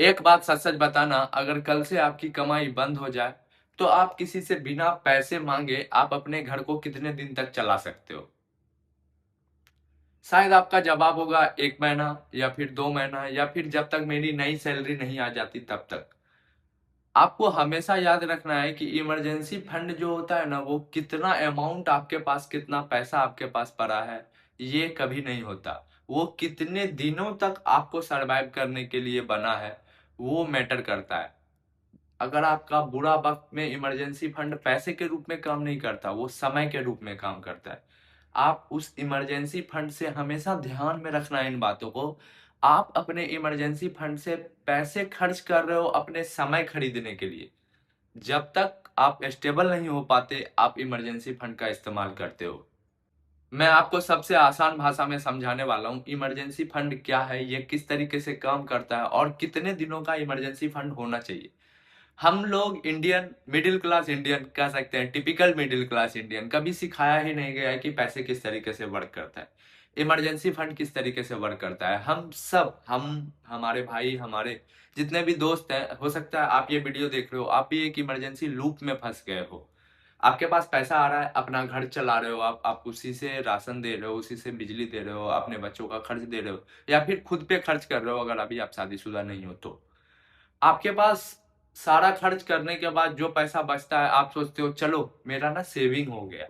एक बात सच सच बताना, अगर कल से आपकी कमाई बंद हो जाए तो आप किसी से बिना पैसे मांगे आप अपने घर को कितने दिन तक चला सकते हो? शायद आपका जवाब होगा 1 महीना या फिर 2 महीना या फिर जब तक मेरी नई सैलरी नहीं आ जाती तब तक। आपको हमेशा याद रखना है कि इमरजेंसी फंड जो होता है ना, वो कितना अमाउंट आपके पास, कितना पैसा आपके पास पड़ा है, ये कभी नहीं होता। वो कितने दिनों तक आपको सरवाइव करने के लिए बना है, वो मैटर करता है। अगर आपका बुरा वक्त में इमरजेंसी फंड पैसे के रूप में काम नहीं करता, वो समय के रूप में काम करता है। आप उस इमरजेंसी फंड से हमेशा ध्यान में रखना इन बातों को। आप अपने इमरजेंसी फंड से पैसे खर्च कर रहे हो अपने समय खरीदने के लिए। जब तक आप स्टेबल नहीं हो पाते, आप इमरजेंसी फंड का इस्तेमाल करते हो। मैं आपको सबसे आसान भाषा में समझाने वाला हूँ, इमरजेंसी फंड क्या है, ये किस तरीके से काम करता है और कितने दिनों का इमरजेंसी फंड होना चाहिए। हम लोग इंडियन, मिडिल क्लास इंडियन कह सकते हैं, टिपिकल मिडिल क्लास इंडियन, कभी सिखाया ही नहीं गया है कि पैसे किस तरीके से वर्क करता है, इमरजेंसी फंड किस तरीके से वर्क करता है। हम सब, हम, हमारे भाई, हमारे जितने भी दोस्त हैं, हो सकता है आप ये वीडियो देख रहे हो, आप भी एक इमरजेंसी लूप में फंस गए हो। आपके पास पैसा आ रहा है, अपना घर चला रहे हो, आप उसी से राशन दे रहे हो, उसी से बिजली दे रहे हो, अपने बच्चों का खर्च दे रहे हो या फिर खुद पे खर्च कर रहे हो अगर अभी आप शादीशुदा नहीं हो तो। आपके पास सारा खर्च करने के बाद जो पैसा बचता है, आप सोचते हो चलो मेरा ना सेविंग हो गया।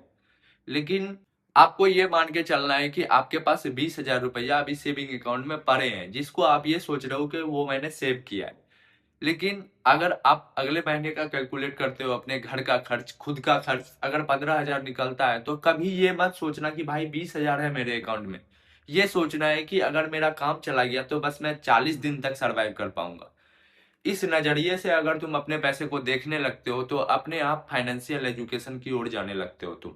लेकिन आपको ये मान के चलना है कि आपके पास 20,000 रुपया अभी सेविंग अकाउंट में पड़े हैं, जिसको आप ये सोच रहे हो कि वो मैंने सेव किया है। लेकिन अगर आप अगले महीने का कैलकुलेट करते हो, अपने घर का खर्च, खुद का खर्च अगर 15,000 निकलता है, तो कभी ये मत सोचना कि भाई 20,000 है मेरे अकाउंट में। ये सोचना है कि अगर मेरा काम चला गया तो बस मैं 40 दिन तक सरवाइव कर पाऊंगा। इस नजरिए से अगर तुम अपने पैसे को देखने लगते हो तो अपने आप फाइनेंशियल एजुकेशन की ओर जाने लगते हो तुम।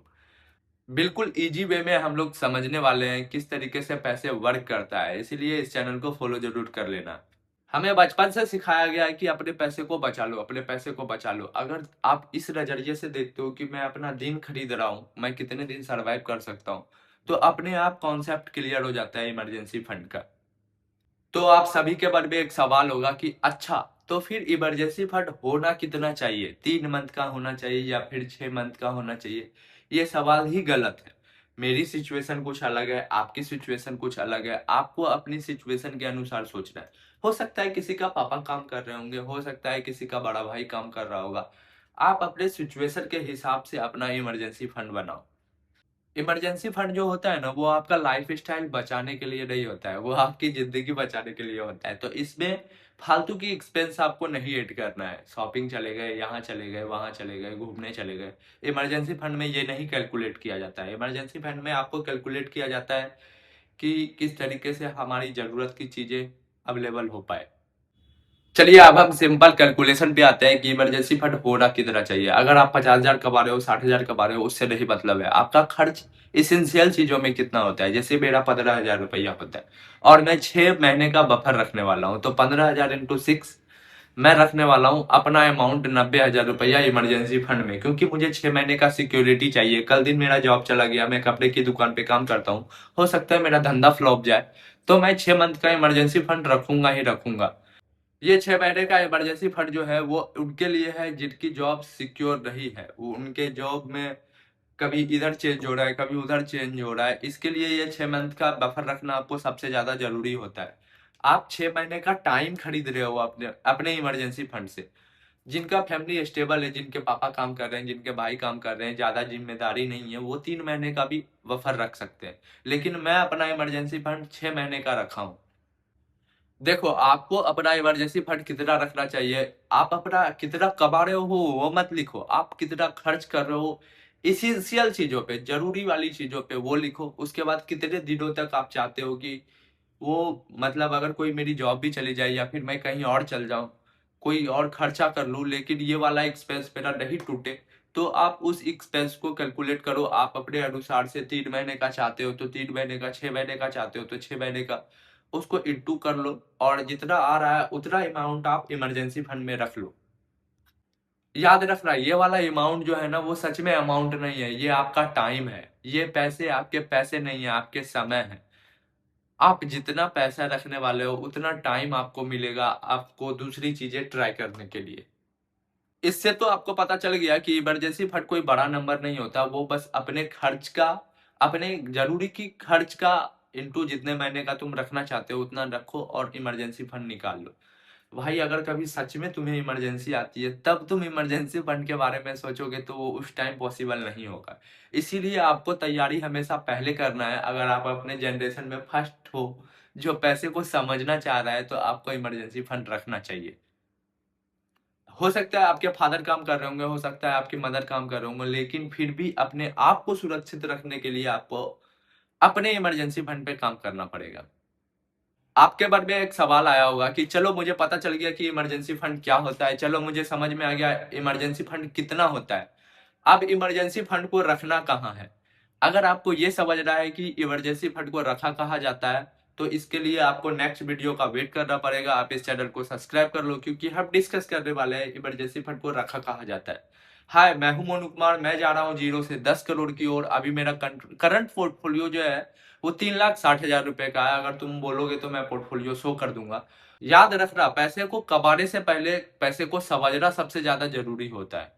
बिल्कुल इजी वे में हम लोग समझने वाले हैं किस तरीके से पैसे वर्क करता है, इसीलिए इस चैनल को फॉलो जरूर कर लेना। हमें बचपन से सिखाया गया है कि अपने पैसे को बचा लो, अपने पैसे को बचा लो। अगर आप इस नजरिए से देखते हो कि मैं अपना दिन खरीद रहा हूँ, मैं कितने दिन सरवाइव कर सकता हूँ, तो अपने आप कॉन्सेप्ट क्लियर हो जाता है इमरजेंसी फंड का। तो आप सभी के मन में एक सवाल होगा कि अच्छा, तो फिर इमरजेंसी फंड होना कितना चाहिए, 3 मंथ का होना चाहिए या फिर 6 मंथ का होना चाहिए? ये सवाल ही गलत है। मेरी सिचुएशन कुछ अलग है, आपकी सिचुएशन कुछ अलग है। आपको अपनी सिचुएशन के अनुसार सोचना है। हो सकता है किसी का पापा काम कर रहे होंगे, हो सकता है किसी का बड़ा भाई काम कर रहा होगा। आप अपने सिचुएशन के हिसाब से अपना इमरजेंसी फंड बनाओ। इमरजेंसी फंड जो होता है ना, वो आपका लाइफ स्टाइल बचाने के लिए नहीं होता है, वो आपकी जिंदगी बचाने के लिए होता है। तो इसमें फालतू की एक्सपेंस आपको नहीं ऐड करना है। शॉपिंग चले गए, यहाँ चले गए, वहां चले गए, घूमने चले गए, इमरजेंसी फंड में ये नहीं कैलकुलेट किया जाता है। इमरजेंसी फंड में आपको कैलकुलेट किया जाता है कि किस तरीके से हमारी जरूरत की चीजें अवेलेबल हो पाए। चलिए अब हम सिंपल कैलकुलेशन पे आते हैं कि इमरजेंसी फंड होना कितना चाहिए। अगर आप 50,000 कमा रहे हो, 60,000 कमा रहे हो, उससे नहीं मतलब है। आपका खर्च इसेंशियल चीजों में कितना होता है। जैसे मेरा 15,000 रुपया होता है और मैं 6 महीने का बफर रखने वाला हूँ, तो 15,000 इंटू 6 मैं रखने वाला हूँ अपना अमाउंट 90,000 रुपया इमरजेंसी फंड में, क्योंकि मुझे 6 महीने का सिक्योरिटी चाहिए। कल दिन मेरा जॉब चला गया, मैं कपड़े की दुकान पे काम करता हूँ, हो सकता है मेरा धंधा फ्लॉप जाए, तो मैं 6 मंथ का इमरजेंसी फंड रखूंगा ही रखूंगा। ये 6 महीने का इमरजेंसी फंड जो है वो उनके लिए है जिनकी जॉब सिक्योर रही है। वो उनके जॉब में कभी इधर चेंज हो रहा है, कभी उधर चेंज हो रहा है, इसके लिए ये 6 मंथ का बफर रखना आपको सबसे ज्यादा जरूरी होता है। आप 6 महीने का टाइम खरीद रहे हो अपने अपने इमरजेंसी फंड से। जिनका फैमिली स्टेबल है, जिनके पापा काम कर रहे हैं, जिनके भाई काम कर रहे हैं, ज्यादा जिम्मेदारी नहीं है, वो 3 महीने का भी बफर रख सकते हैं। लेकिन मैं अपना इमरजेंसी फंड 6 महीने का रखा हूँ। देखो, आपको अपना इमरजेंसी फंड कितना रखना चाहिए, आप अपना कितना कमा रहे हो वो मत लिखो, आप कितना खर्च कर रहे हो इसेंशियल चीजों पे, जरूरी वाली चीजों पे वो लिखो। उसके बाद कितने दिनों तक आप चाहते हो कि वो, मतलब अगर कोई मेरी जॉब भी चली जाए या फिर मैं कहीं और चल जाऊं, कोई और खर्चा कर लूं, लेकिन ये वाला एक्सपेंस मेरा नहीं टूटे, तो आप उस एक्सपेंस को कैलकुलेट करो। आप अपने अनुसार से 3 महीने का चाहते हो तो 3 महीने का, 6 महीने का चाहते हो तो 6 महीने का, उसको इंटू कर लो और जितना आ रहा है उतना अमाउंट आप इमरजेंसी फंड में रख लो। याद रखना, ये वाला अमाउंट जो है ना, वो सच में अमाउंट नहीं है, ये आपका टाइम है। ये पैसे आपके पैसे नहीं है, आपके समय है। आप जितना पैसा रखने वाले हो उतना टाइम आपको मिलेगा आपको दूसरी चीजें ट्राई करने के लिए। इससे तो आपको पता चल गया कि इमरजेंसी फंड कोई बड़ा नंबर नहीं होता, वो बस अपने खर्च का, अपने जरूरी की खर्च का इंटू जितने महीने का तुम रखना चाहते हो उतना रखो और इमरजेंसी फंड निकाल लो। भाई अगर कभी सच में तुम्हें इमरजेंसी आती है तब तुम इमरजेंसी फंड के बारे में सोचोगे तो वो उस टाइम पॉसिबल नहीं होगा। इसीलिए आपको तैयारी हमेशा पहले करना है। अगर आप अपने जनरेशन में फर्स्ट हो जो पैसे को समझना चाह रहा है तो आपको इमरजेंसी फंड रखना चाहिए। हो सकता है आपके फादर काम कर रहे होंगे, हो सकता है आपकी मदर काम कर रहे होंगे, लेकिन फिर भी अपने आप को सुरक्षित रखने के लिए आपको अपने इमरजेंसी फंड पे काम करना पड़ेगा। आपके मन में एक सवाल आया होगा कि चलो मुझे पता चल गया कि इमरजेंसी फंड क्या होता है, चलो मुझे समझ में आ गया इमरजेंसी फंड कितना होता है, अब इमरजेंसी फंड को रखना कहाँ है। अगर आपको ये समझ रहा है कि इमरजेंसी फंड को रखा कहाँ जाता है तो इसके लिए आपको नेक्स्ट वीडियो का वेट करना पड़ेगा। आप इस चैनल को सब्सक्राइब कर लो क्योंकि हम डिस्कस करने वाले हैं इमरजेंसी फंड को रखा कहाँ जाता है। हाय, मैं हूं मोनू कुमार, मैं जा रहा हूं 0 से 10 करोड़ की ओर। अभी मेरा करंट पोर्टफोलियो जो है वो 3,60,000 रुपए का है। अगर तुम बोलोगे तो मैं पोर्टफोलियो शो कर दूंगा। याद रखना, पैसे को कमाने से पहले पैसे को समझना सबसे ज्यादा जरूरी होता है।